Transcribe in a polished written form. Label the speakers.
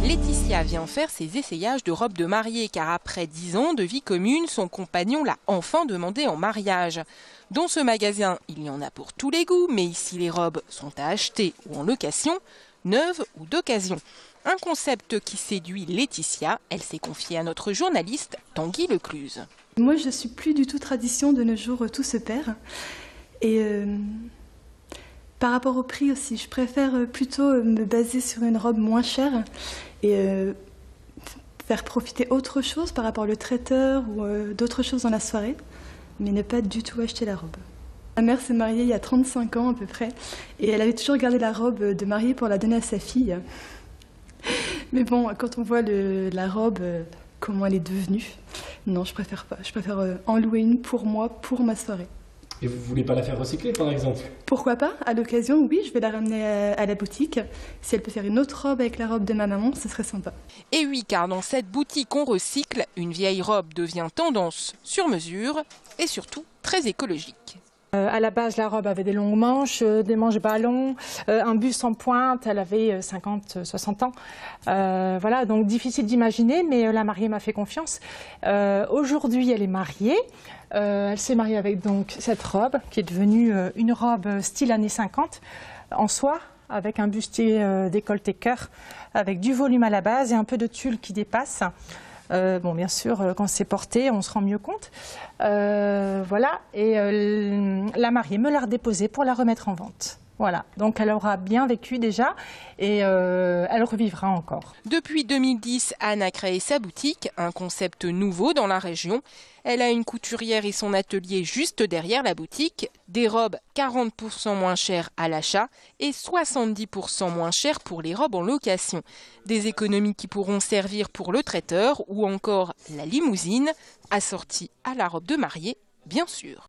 Speaker 1: Laetitia vient faire ses essayages de robe de mariée car après 10 ans de vie commune, son compagnon l'a enfin demandé en mariage. Dans ce magasin, il y en a pour tous les goûts, mais ici les robes sont à acheter ou en location, neuves ou d'occasion. Un concept qui séduit Laetitia, elle s'est confiée à notre journaliste Tanguy Lecluse.
Speaker 2: Moi je suis plus du tout tradition, de nos jours tout se perd. Et par rapport au prix aussi, je préfère plutôt me baser sur une robe moins chère et faire profiter autre chose par rapport au traiteur ou d'autres choses dans la soirée, mais ne pas du tout acheter la robe. Ma mère s'est mariée il y a 35 ans à peu près et elle avait toujours gardé la robe de mariée pour la donner à sa fille. Mais bon, quand on voit la robe, comment elle est devenue, non, je préfère pas. Je préfère en louer une pour moi, pour ma soirée.
Speaker 3: Et vous voulez pas la faire recycler par exemple?
Speaker 2: Pourquoi pas? À l'occasion, oui, je vais la ramener à la boutique. Si elle peut faire une autre robe avec la robe de ma maman, ce serait sympa.
Speaker 1: Et oui, car dans cette boutique on recycle, une vieille robe devient tendance sur mesure et surtout très écologique.
Speaker 4: À la base, la robe avait des longues manches, des manches ballons, un buste en pointe, elle avait 50-60 ans. Voilà, donc difficile d'imaginer, mais la mariée m'a fait confiance. Aujourd'hui, elle est mariée. Elle s'est mariée avec donc cette robe, qui est devenue une robe style années 50, en soie, avec un bustier décolleté cœur, avec du volume à la base et un peu de tulle qui dépasse. Bon, bien sûr, quand c'est porté, on se rend mieux compte. Voilà, et la mariée me l'a redéposée pour la remettre en vente. Voilà, donc elle aura bien vécu déjà et elle revivra encore.
Speaker 1: Depuis 2010, Anne a créé sa boutique, un concept nouveau dans la région. Elle a une couturière et son atelier juste derrière la boutique, des robes 40% moins chères à l'achat et 70% moins chères pour les robes en location. Des économies qui pourront servir pour le traiteur ou encore la limousine, assortie à la robe de mariée, bien sûr.